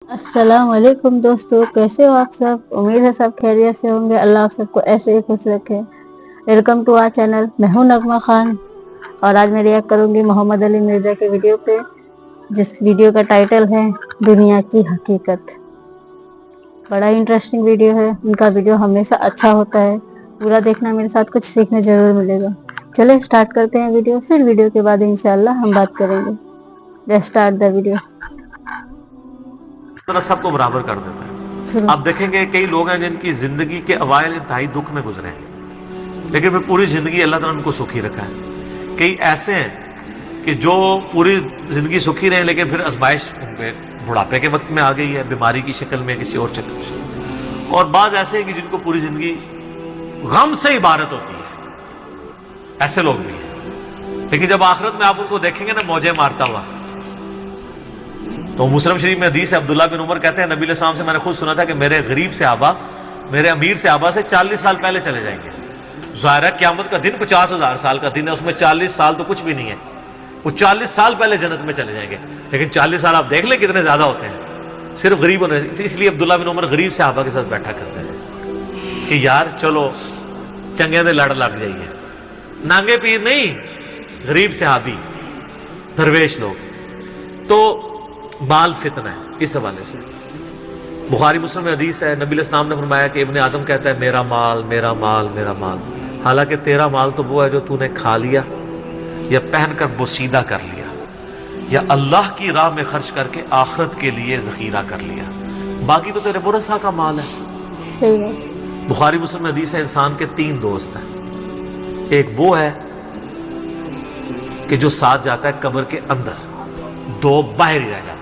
السلام علیکم دوستو، کیسے ہو آپ سب؟ امید ہے سب خیریت سے ہوں گے۔ اللہ آپ سب کو ایسے ہی خوش رکھے۔ ویلکم ٹو آور چینل، میں ہوں نغمہ خان، اور آج میں ریئیکٹ کروں گی محمد علی مرزا کے ویڈیو پہ، جس ویڈیو کا ٹائٹل ہے دنیا کی حقیقت۔ بڑا انٹرسٹنگ ویڈیو ہے، ان کا ویڈیو ہمیشہ اچھا ہوتا ہے، پورا دیکھنا، میرے ساتھ کچھ سیکھنے ضرور ملے گا۔ چلے سٹارٹ کرتے ہیں ویڈیو، پھر ویڈیو کے بعد انشاءاللہ ہم بات کریں گے۔ Let's start the video. سب کو برابر کر دیتا ہے۔ آپ دیکھیں گے کئی لوگ ہیں جن کی زندگی کے اوائل انتہائی دکھ میں گزرے ہیں، لیکن پھر پوری زندگی اللہ تعالیٰ نے ان کو سکھی رکھا ہے۔ کئی ایسے ہیں کہ جو پوری زندگی سکھی رہے لیکن پھر آزمائش ان پہ بڑھاپے کے وقت میں آ گئی ہے، بیماری کی شکل میں، کسی اور شکل میں۔ اور بعض ایسے ہیں کہ جن کو پوری زندگی غم سے عبارت ہوتی ہے، ایسے لوگ بھی ہیں۔ لیکن جب آخرت میں آپ ان کو دیکھیں گے نا موجیں مارتا ہوا، تو مسلم شریف میں حدیث ہے، عبداللہ بن عمر کہتے ہیں نبی علیہ السلام سے میں نے خود سنا تھا کہ میرے غریب صحابہ میرے امیر صحابہ سے 40 سال پہلے چلے جائیں گے۔ ظاہر ہے قیامت کا دن 50,000 سال کا دن ہے، اس میں 40 سال تو کچھ بھی نہیں ہے، وہ 40 سال پہلے جنت میں چلے جائیں گے۔ لیکن 40 سال آپ دیکھ لیں کتنے زیادہ ہوتے ہیں، صرف غریب ہونے، اس لیے عبداللہ بن عمر غریب صحابہ کے ساتھ بیٹھا کرتے ہیں کہ یار چلو چنگے دے لڑ لگ جائیے، نانگے پیر نہیں، غریب صحابی، درویش لوگ۔ تو مال فتنہ ہے، اس حوالے سے بخاری مسلم میں حدیث ہے، نبی علیہ السلام نے فرمایا کہ ابن آدم کہتا ہے میرا مال میرا مال میرا مال، حالانکہ تیرا مال تو وہ ہے جو تو نے کھا لیا یا پہن کر بوسیدہ کر لیا یا اللہ کی راہ میں خرچ کر کے آخرت کے لیے ذخیرہ کر لیا، باقی تو تیرے برسا کا مال ہے۔ صحیح بات۔ بخاری مسلم میں حدیث ہے انسان کے 3 دوست ہیں، ایک وہ ہے کہ جو ساتھ جاتا ہے قبر کے اندر، 2 باہر ہی رہ جاتے ہیں،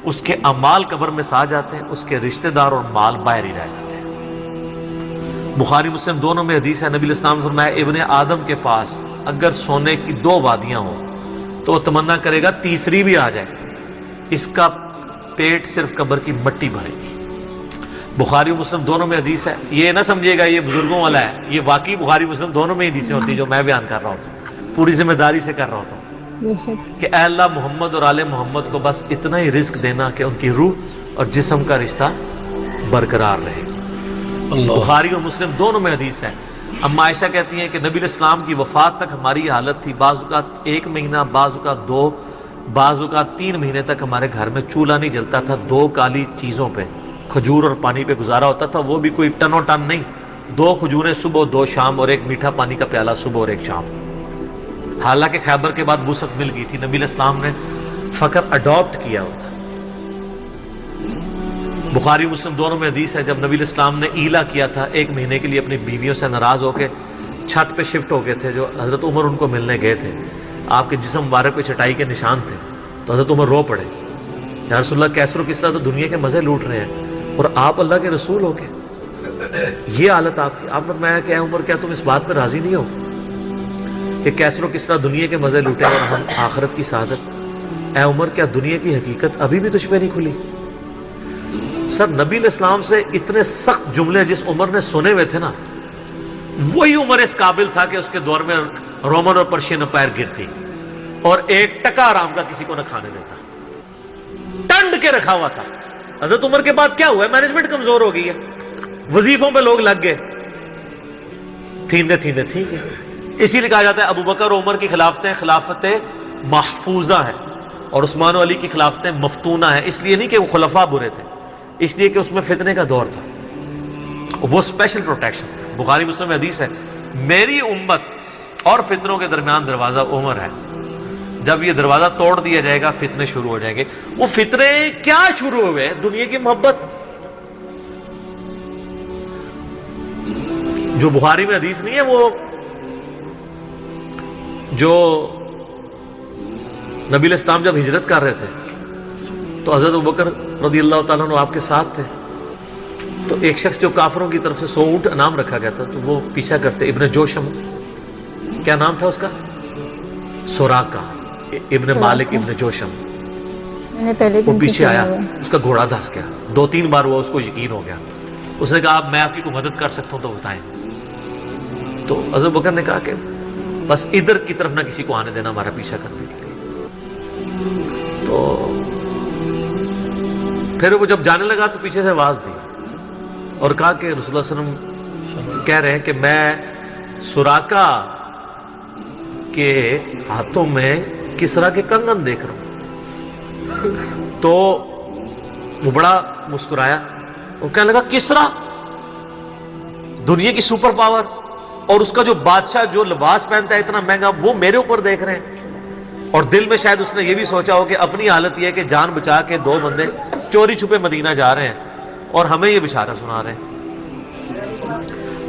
اس کے اعمال قبر میں ساتھ جاتے ہیں، اس کے رشتہ دار اور مال باہر ہی رہ جاتے ہیں۔ بخاری مسلم دونوں میں حدیث ہے، نبی علیہ السلام نے فرمایا ابن آدم کے پاس اگر سونے کی 2 وادیاں ہوں تو وہ تمنا کرے گا تیسری بھی آ جائے، اس کا پیٹ صرف قبر کی مٹی بھرے گی۔ بخاری مسلم دونوں میں حدیث ہے، یہ نہ سمجھے گا یہ بزرگوں والا ہے، یہ واقعی بخاری مسلم دونوں میں حدیثیں ہوتی ہیں جو میں بیان کر رہا ہوتا ہوں، پوری ذمہ داری سے کر رہا ہوتا ہوں کہ اے اللہ محمد اور آل محمد کو بس اتنا ہی رزق دینا کہ ان کی روح اور جسم کا رشتہ برقرار رہے۔ بخاری اور مسلم دونوں میں حدیث ہے، اما عائشہ کہتی ہیں کہ نبی علیہ السلام کی وفات تک ہماری یہ حالت تھی، بعض اوقات 1 مہینہ، بعض اوقات 2، بعض اوقات 3 مہینے تک ہمارے گھر میں چولہا نہیں جلتا تھا، 2 کالی چیزوں پہ، کھجور اور پانی پہ گزارا ہوتا تھا، وہ بھی کوئی ٹنو ٹن نہیں، 2 کھجوریں صبح 2 شام، اور 1 میٹھا پانی کا پیالہ صبح اور 1 شام۔ حالانکہ خیبر کے بعد وسعت مل گئی تھی، نبی علیہ السلام نے فقر اڈاپٹ کیا ہوتا۔ بخاری مسلم دونوں میں حدیث ہے، جب نبی علیہ السلام نے ایلا کیا تھا 1 مہینے کے لیے اپنی بیویوں سے ناراض ہو کے چھت پہ شفٹ ہو گئے تھے، جو حضرت عمر ان کو ملنے گئے تھے، آپ کے جسم مبارک پہ چٹائی کے نشان تھے، تو حضرت عمر رو پڑے، یا رسول اللہ کیسر و کسریٰ تو دنیا کے مزے لوٹ رہے ہیں اور آپ اللہ کے رسول ہو کے یہ حالت آپ کی۔ آپ نے فرمایا کہ اے عمر کیا تم اس بات پہ راضی نہیں ہو کہ کیسر و کسریٰ دنیا کے مزے لوٹے اور ہم آخرت کی سعادت؟ اے عمر کیا دنیا کی حقیقت ابھی بھی تجھ پہ نہیں کھلی؟ سر نبی علیہ السلام سے اتنے سخت جملے جس عمر نے سنے ہوئے تھے نا، وہی عمر اس قابل تھا کہ اس کے دور میں رومن اور پرشین امپائر گرتی اور 1 ٹکا آرام کا کسی کو نہ کھانے دیتا، ٹنڈ کے رکھا ہوا تھا۔ حضرت عمر کے بعد کیا ہوا ہے؟ مینجمنٹ کمزور ہو گئی ہے، وظیفوں پہ لوگ لگ گئے، تھیندے تھیندے ٹھیک ہے۔ اسی لیے کہا جاتا ہے ابو بکر و عمر کی خلافتیں خلافت محفوظہ ہیں اور عثمان و علی کی خلافتیں مفتونہ ہیں، اس لیے نہیں کہ وہ خلفاء برے تھے، اس لیے کہ اس میں فتنے کا دور تھا، وہ اسپیشل پروٹیکشن تھا۔ بخاری مسلم میں حدیث ہے میری امت اور فتنوں کے درمیان دروازہ عمر ہے، جب یہ دروازہ توڑ دیا جائے گا فتنے شروع ہو جائیں گے۔ وہ فتنے کیا شروع ہوئے؟ دنیا کی محبت۔ جو بخاری میں حدیث نہیں ہے، وہ جو نبی علیہ السلام جب ہجرت کر رہے تھے تو حضرت ابوبکر رضی اللہ تعالیٰ عنہ آپ کے ساتھ تھے، تو ایک شخص جو کافروں کی طرف سے 100 اونٹ انعام رکھا گیا تھا، تو وہ پیچھا کرتے، ابن جوشم، کیا نام تھا اس کا؟ سوراقہ ابن مالک ابن جوشم، وہ پیچھے آیا، اس کا گھوڑا دھس گیا، 2-3 بار وہ اس کو یقین ہو گیا، اس نے کہا میں آپ کی کوئی مدد کر سکتا ہوں تو بتائیں۔ تو حضرت بکر نے کہا کہ بس ادھر کی طرف نہ کسی کو آنے دینا ہمارا پیچھا کرنے کے لیے۔ تو پھر وہ جب جانے لگا تو پیچھے سے آواز دی اور کہا کہ رسول اللہ صلی اللہ علیہ وسلم کہہ رہے ہیں کہ میں سراقہ کے ہاتھوں میں کسرا کے کنگن دیکھ رہا ہوں. تو وہ بڑا مسکرایا، وہ کہنے لگا کسرا دنیا کی سپر پاور اور اس کا جو بادشاہ جو لباس پہنتا ہے اتنا مہنگا، وہ میرے اوپر دیکھ رہے ہیں. اور دل میں شاید اس نے یہ بھی سوچا ہو کہ اپنی حالت یہ ہے کہ جان بچا کے 2 بندے چوری چھپے مدینہ جا رہے ہیں اور ہمیں یہ بشارہ سنا رہے ہیں.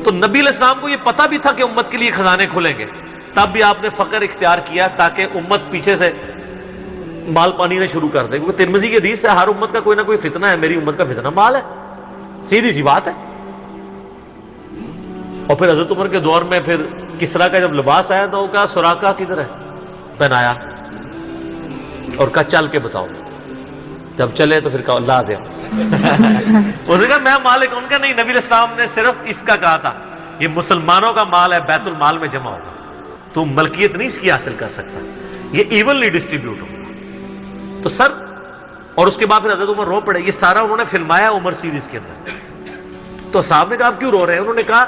تو نبی علیہ السلام کو یہ پتہ بھی تھا کہ امت کے لیے خزانے کھلیں گے، تب بھی آپ نے فقر اختیار کیا تاکہ امت پیچھے سے مال پانی نے شروع کر دے. کیونکہ ترمذی کی حدیث سے ہر امت کا کوئی نہ کوئی فتنہ ہے، میری امت کا فتنہ مال ہے، سیدھی سی بات ہے. اور پھر حضرت عمر کے دور میں پھر کسرا کا جب لباس آیا تو وہ کہا سراقہ کدھر ہے، پہنایا اور کہا چل کے بتاؤ. جب چلے تو پھر کہا لا دیا. اس نے کہا میں مالک، ان کا نہیں، نبی علیہ السلام نے صرف اس کا کہا تھا یہ مسلمانوں کا مال ہے، بیت المال میں جمع ہوگا، تو ملکیت نہیں اس کی حاصل کر سکتا، یہ ایونلی ڈسٹریبیوٹ ہوگا. تو سر، اور اس کے بعد پھر حضرت عمر رو پڑے. یہ سارا انہوں نے فلمایا عمر سیریز کے اندر. تو صاحب نے کہا آپ کیوں رو رہے ہیں؟ انہوں نے کہا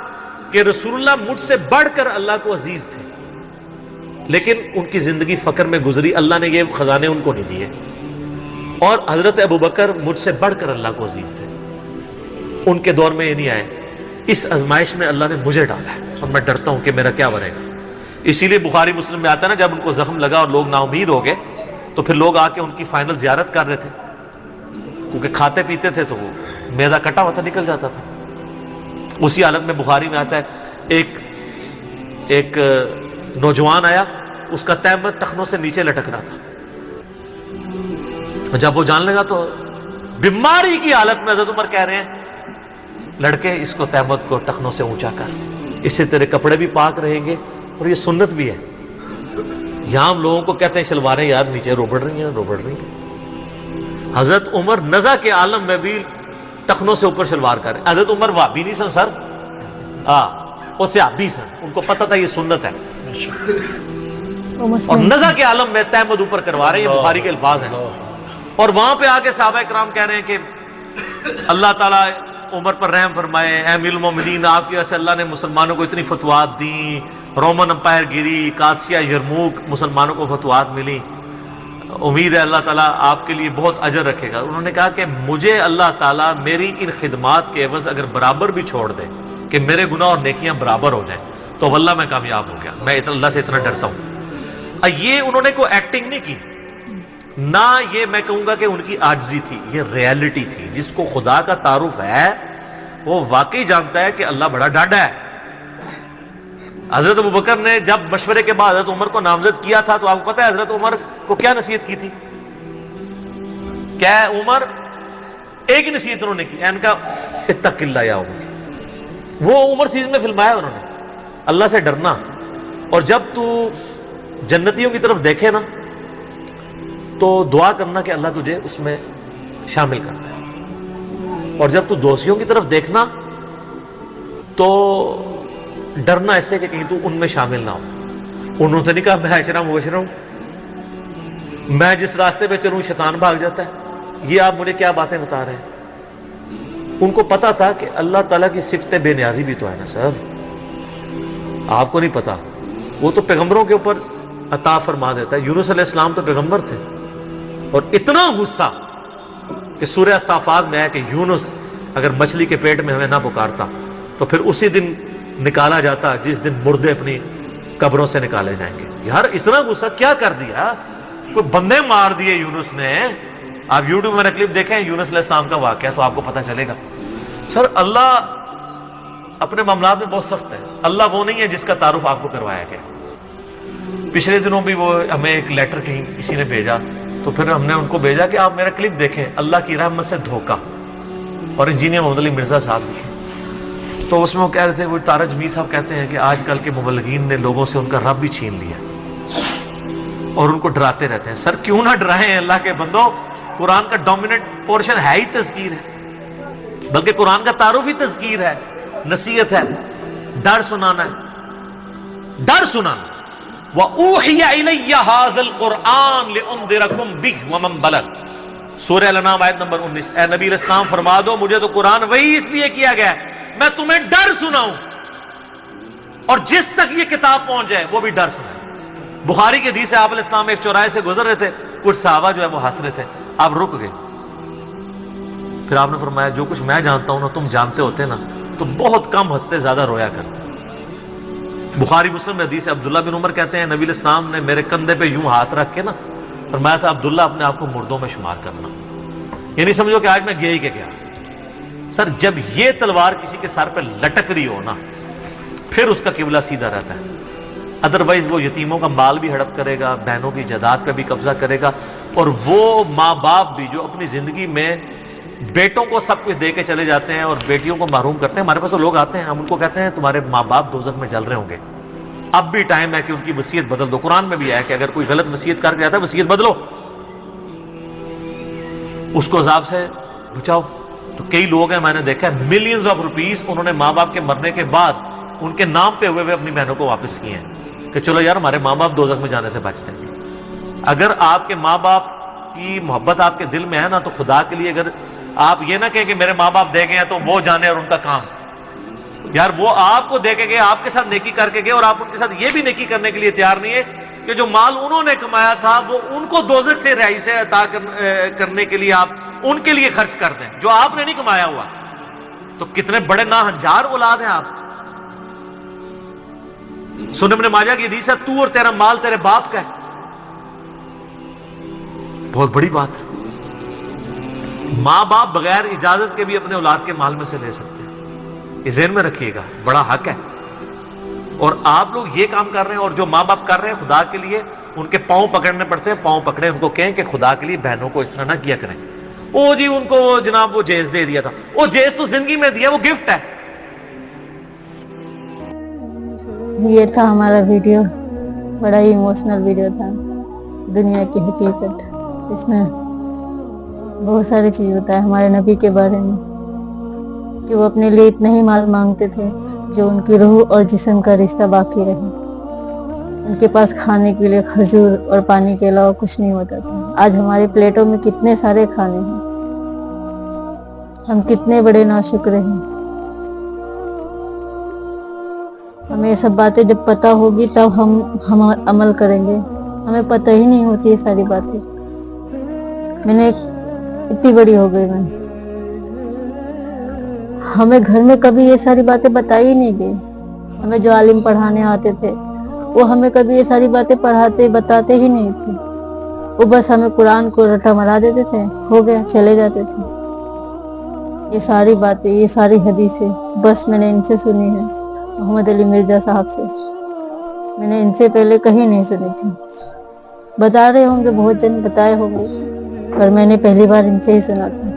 کہ رسول اللہ مجھ سے بڑھ کر اللہ کو عزیز تھے، لیکن ان کی زندگی فقر میں گزری، اللہ نے یہ خزانے ان کو نہیں دیے. اور حضرت ابوبکر مجھ سے بڑھ کر اللہ کو عزیز تھے، ان کے دور میں یہ نہیں آئے. اس آزمائش میں اللہ نے مجھے ڈالا ہے اور میں ڈرتا ہوں کہ میرا کیا بنے گا. اسی لیے بخاری مسلم میں آتا ہے نا، جب ان کو زخم لگا اور لوگ نا امید ہو گئے تو پھر لوگ آ کے ان کی فائنل زیارت کر رہے تھے، کیونکہ کھاتے پیتے تھے تو وہ میدا کٹا ہوا تھا، نکل جاتا تھا. اسی حالت میں بخاری میں آتا ہے ایک نوجوان آیا، اس کا تہمت ٹخنوں سے نیچے لٹک رہا تھا. جب وہ جان لگا تو بیماری کی حالت میں حضرت عمر کہہ رہے ہیں لڑکے اس کو تہمت کو ٹخنوں سے اونچا کر، اس سے تیرے کپڑے بھی پاک رہیں گے اور یہ سنت بھی ہے. یہاں ہم لوگوں کو کہتے ہیں شلواریں یار نیچے روبڑ رہی ہیں. حضرت عمر نزا کے عالم میں بھی ٹخنوں سے اوپر شلوار کر رہے. حضرت عمر وہابی نہیں سن سر، وہ صحابی سن، ان کو پتہ تھا یہ سنت ہے. اور نزا کے عالم میں تہمت اوپر کروا رہے ہیں، یہ بخاری کے الفاظ ہیں. اور وہاں پہ آگے صحابہ کرام کہہ رہے ہیں کہ اللہ تعالیٰ عمر پر رحم فرمائے، اے امیر المومنین، آپ کی وجہ سے اللہ نے مسلمانوں کو اتنی فتوحات دیں، رومن امپائر گری، قادسیہ، یرموک، مسلمانوں کو فتوحات ملی، امید ہے اللہ تعالیٰ آپ کے لیے بہت اجر رکھے گا. انہوں نے کہا کہ مجھے اللہ تعالیٰ میری ان خدمات کے عوض اگر برابر بھی چھوڑ دے کہ میرے گناہ اور نیکیاں برابر ہو جائیں تو واللہ میں کامیاب ہو گیا، میں اللہ سے اتنا ڈرتا ہوں. یہ انہوں نے کوئی ایکٹنگ نہیں کی، نہ یہ میں کہوں گا کہ ان کی عاجزی تھی، یہ ریالٹی تھی. جس کو خدا کا تعارف ہے وہ واقعی جانتا ہے کہ اللہ بڑا ڈاڈا ہے. حضرت ابوبکر نے جب مشورے کے بعد حضرت عمر کو نامزد کیا تھا تو آپ کو پتہ ہے حضرت عمر کو کیا نصیحت کی تھی؟ کیا ہے عمر؟ ایک ہی نصیحت انہوں نے کی، ان کا اتق اللہ یا عمر. وہ عمر سیریز میں فلمایا انہوں نے، اللہ سے ڈرنا. اور جب تو جنتیوں کی طرف دیکھے نا تو دعا کرنا کہ اللہ تجھے اس میں شامل کرتا ہے. اور جب تو دوستیوں کی طرف دیکھنا تو ڈرنا ایسے کہ کہیں تو ان میں شامل نہ ہو. انہوں نے نہیں کہا میں عشرہ مبشرہ ہوں، میں جس راستے پہ چلوں شیطان بھاگ جاتا ہے، یہ آپ مجھے کیا باتیں بتا رہے ہیں. ان کو پتا تھا کہ اللہ تعالیٰ کی صفت بے نیازی بھی تو ہے نا سر، آپ کو نہیں پتا. وہ تو پیغمبروں کے اوپر عطا فرما دیتا ہے. یونس علیہ السلام تو پیغمبر تھے اور اتنا غصہ کہ سورہ صافات میں ہے کہ یونس اگر مچھلی کے پیٹ میں ہمیں نہ پکارتا تو پھر اسی دن نکالا جاتا جس دن مردے اپنی قبروں سے نکالے جائیں گے. یار اتنا غصہ کیا کر دیا، کوئی بندے مار دیے یونس نے. آپ یوٹیوب میں کلپ دیکھیں یونس علیہ السلام کا واقعہ تو آپ کو پتہ چلے گا. سر اللہ اپنے معاملات میں بہت سخت ہے. اللہ وہ نہیں ہے جس کا تعارف آپ کو کروایا گیا. پچھلے دنوں بھی وہ ہمیں ایک لیٹر کہیں کسی نے بھیجا تو پھر ہم نے ان کو بھیجا کہ آپ میرا کلپ دیکھیں، اللہ کی رحمت سے دھوکہ، اور انجینئر محمد علی مرزا صاحب لکھے. تو اس میں وہ کہہ رہے تھے، وہ تارج میر صاحب کہتے ہیں کہ آج کل کے مبلغین نے لوگوں سے ان کا رب بھی چھین لیا اور ان کو ڈراتے رہتے ہیں. سر کیوں نہ ڈرائیں اللہ کے بندوں، قرآن کا ڈومیننٹ پورشن ہے ہی تذکیر ہے، بلکہ قرآن کا تعارف ہی تذکیر ہے، نصیحت ہے، ڈر سنانا ہے، ڈر سنانا. وَأُوحِيَ إِلَيَّ هَذَا الْقُرْآنُ لِأُنذِرَكُمْ بِهِ وَمَنْ بَلَغَ. سورہ الانعام آیت نمبر 19، اے نبی علیہ السلام فرما دو مجھے تو قرآن وہی اس لیے کیا گیا ہے میں تمہیں ڈر سناؤں، اور جس تک یہ کتاب پہنچ جائے وہ بھی ڈر سنائے۔ بخاری کے حدیث ہے آپ علیہ السلام ایک چوراہے سے گزر رہے تھے، کچھ صحابہ جو ہے وہ ہنس رہے تھے، آپ رک گئے، پھر آپ نے فرمایا جو کچھ میں جانتا ہوں نا تم جانتے ہوتے نا تو بہت کم ہنستے زیادہ رویا کرتے۔ بخاری مسلم میں حدیث ہے، عبداللہ بن عمر کہتے ہیں نبی علیہ السلام نے میرے کندھے پہ یوں ہاتھ رکھ کے نا فرمایا تھا عبداللہ اپنے آپ کو مردوں میں شمار کرنا، یعنی سمجھو کہ آج میں گیا ہی کہ گیا۔ سر جب یہ تلوار کسی کے سر پہ لٹک رہی ہو نا پھر اس کا قبلہ سیدھا رہتا ہے، ادروائز وہ یتیموں کا مال بھی ہڑپ کرے گا، بہنوں کی جائیداد پہ بھی قبضہ کرے گا، اور وہ ماں باپ بھی جو اپنی زندگی میں بیٹوں کو سب کچھ دے کے چلے جاتے ہیں اور بیٹیوں کو محروم کرتے ہیں۔ ہمارے پاس تو لوگ آتے ہیں، ہم ان کو کہتے ہیں تمہارے ماں باپ دوزخ میں جل رہے ہوں گے، اب بھی ٹائم ہے کہ ان کی وصیت بدل دو۔ قرآن میں بھی ہے کہ اگر کوئی غلط وصیت کر کے جاتا ہے وصیت بدلو، اس کو عذاب سے بچاؤ۔ تو کئی لوگ ہیں میں نے دیکھا ہے ملینز آف روپیز انہوں نے ماں باپ کے مرنے کے بعد ان کے نام پہ ہوئے اپنی بہنوں کو واپس کیے ہیں کہ چلو یار ہمارے ماں باپ دوزخ میں جانے سے بچتے ہیں۔ اگر آپ کے ماں باپ کی محبت آپ کے دل میں ہے نا تو خدا کے لیے اگر آپ یہ نہ کہیں کہ میرے ماں باپ دے گئے ہیں تو وہ جانے اور ان کا کام، یار وہ آپ کو دے کے گئے، آپ کے ساتھ نیکی کر کے گئے، اور آپ ان کے ساتھ یہ بھی نیکی کرنے کے لیے تیار نہیں ہے کہ جو مال انہوں نے کمایا تھا وہ ان کو دوزخ سے رہائش عطا کرنے کے لیے آپ ان کے لیے خرچ کر دیں جو آپ نے نہیں کمایا ہوا۔ تو کتنے بڑے ناہنجار اولاد ہیں آپ۔ سنن ابن ماجہ کی حدیث ہے تو اور تیرا مال تیرے باپ کا ہے، بہت بڑی بات ہے۔ ماں باپ بغیر اجازت کے بھی اپنے اولاد کے مال میں سے لے سکتے ہیں، یہ ذہن میں رکھیے گا، بڑا حق ہے۔ اور آپ لوگ یہ کام کر رہے ہیں، اور جو ماں باپ کر رہے ہیں خدا کے لیے ان کے پاؤں پکڑنے پڑتے ہیں، پاؤں پکڑے ان کو کہیں کہ خدا کے لیے بہنوں کو اس طرح نہ کیا کریں۔ او جی ان کو جناب وہ جیز دے دیا تھا، وہ جیز تو زندگی میں دیا، وہ گفٹ ہے۔ یہ تھا ہمارا ویڈیو، بڑا ہی ایموشنل ویڈیو تھا، دنیا کی حقیقت۔ اس میں بہت ساری چیز بتایا ہمارے نبی کے بارے میں کہ وہ اپنے لیے اتنا ہی مال مانگتے تھے جو ان کی روح اور جسم کا رشتہ باقی رہے۔ ان کے پاس کھانے کے لیے کھجور اور پانی کے علاوہ کچھ نہیں ہوتا تھا۔ آج ہماری پلیٹوں میں کتنے سارے کھانے ہیں، ہم کتنے بڑے ناشکر ہیں۔ ہمیں یہ سب باتیں جب پتہ ہوگی تب ہم عمل کریں گے، ہمیں پتہ ہی نہیں ہوتی یہ ساری باتیں۔ میں نے اتنی بڑی ہو گئی میں، ہمیں گھر میں کبھی یہ ساری باتیں بتائی ہی نہیں گئی۔ ہمیں جو عالم پڑھانے آتے تھے وہ ہمیں کبھی یہ ساری باتیں بتاتے ہی نہیں تھے، وہ بس ہمیں قرآن کو رٹا مرا دیتے تھے، ہو گیا چلے جاتے تھے۔ یہ ساری باتیں، یہ ساری حدیثیں بس میں نے ان سے سنی ہے، محمد علی مرزا صاحب سے۔ میں نے ان سے پہلے کہیں نہیں سنی تھی، بتا رہے ہوں گے بہت جن بتائے ہوں گے، پر میں نے پہلی بار ان سے ہی سنا تھا۔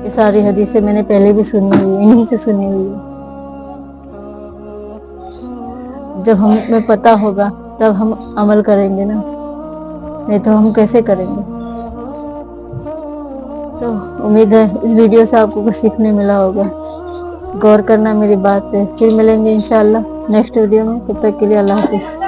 یہ ساری حدیثیں میں نے پہلے بھی سنی ہوئی، انہی سے سنی ہوئی۔ جب ہمیں پتہ ہوگا تب ہم عمل کریں گے نا، نہیں تو ہم کیسے کریں گے؟ تو امید ہے اس ویڈیو سے آپ کو کچھ سیکھنے ملا ہوگا، غور کرنا میری بات ہے۔ پھر ملیں گے انشاءاللہ نیکسٹ ویڈیو میں، تب تک کے لیے اللہ حافظ۔